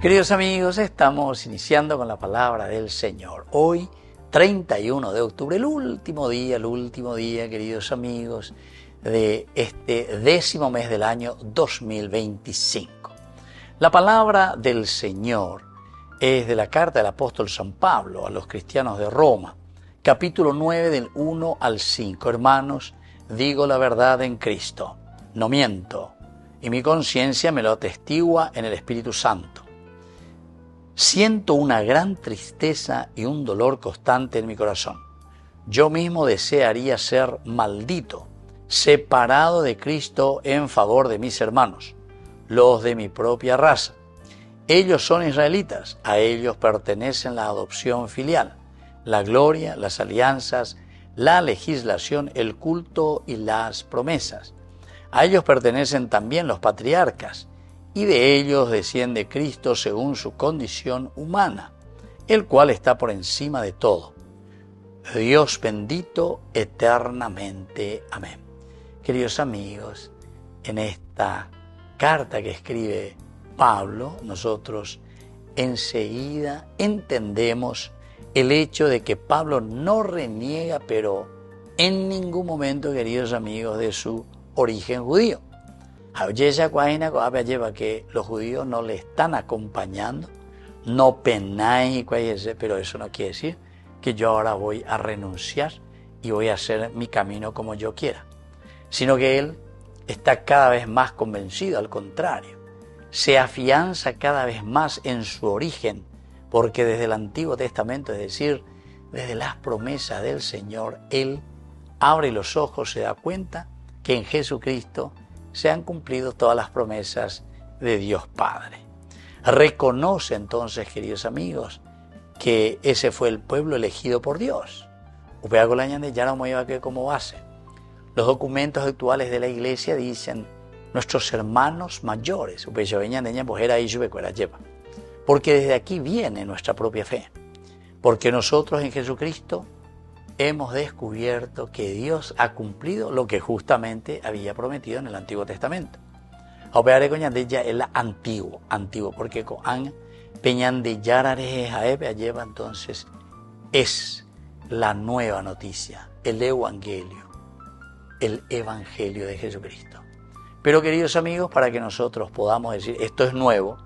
Queridos amigos, estamos iniciando con la palabra del Señor. Hoy, 31 de octubre, el último día, queridos amigos, de este 10º mes del año 2025. La palabra del Señor es de la carta del apóstol San Pablo a los cristianos de Roma, capítulo 9 del 1 al 5. Hermanos, digo la verdad en Cristo, no miento, y mi conciencia me lo atestigua en el Espíritu Santo. Siento una gran tristeza y un dolor constante en mi corazón. Yo mismo desearía ser maldito, separado de Cristo en favor de mis hermanos, los de mi propia raza. Ellos son israelitas, a ellos pertenecen la adopción filial, la gloria, las alianzas, la legislación, el culto y las promesas. A ellos pertenecen también los patriarcas, y de ellos desciende Cristo según su condición humana, el cual está por encima de todo. Dios bendito eternamente. Amén. Queridos amigos, en esta carta que escribe Pablo, nosotros enseguida entendemos el hecho de que Pablo no reniega, pero en ningún momento, queridos amigos, de su origen judío. Que los judíos no le están acompañando, no penáis, pero eso no quiere decir que yo ahora voy a renunciar y voy a hacer mi camino como yo quiera, sino que él está cada vez más convencido, al contrario, se afianza cada vez más en su origen, porque desde el Antiguo Testamento, es decir, desde las promesas del Señor, él abre los ojos, se da cuenta que en Jesucristo se han cumplido todas las promesas de Dios Padre. Reconoce entonces, queridos amigos, que ese fue el pueblo elegido por Dios. Como base. Los documentos actuales de la iglesia dicen nuestros hermanos mayores, porque desde aquí viene nuestra propia fe. Porque nosotros en Jesucristo hemos descubierto que Dios ha cumplido lo que justamente había prometido en el Antiguo Testamento. Ahora ya el antiguo, porque con lleva entonces es la nueva noticia, el evangelio de Jesucristo. Pero queridos amigos, para que nosotros podamos decir esto es nuevo,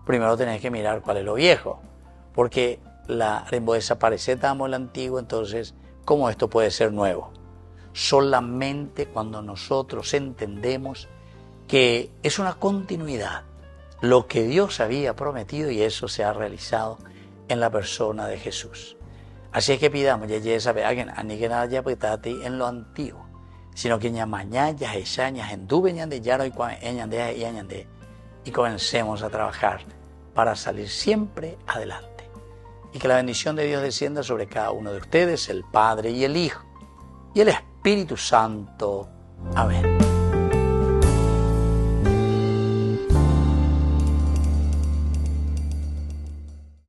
primero tenés que mirar cuál es lo viejo, porque la desaparece el antiguo, entonces ¿cómo esto puede ser nuevo? Solamente cuando nosotros entendemos que es una continuidad, lo que Dios había prometido, y eso se ha realizado en la persona de Jesús. Así es que pidamos, en lo antiguo, sino que y comencemos a trabajar para salir siempre adelante. Y que la bendición de Dios descienda sobre cada uno de ustedes, el Padre y el Hijo y el Espíritu Santo. Amén.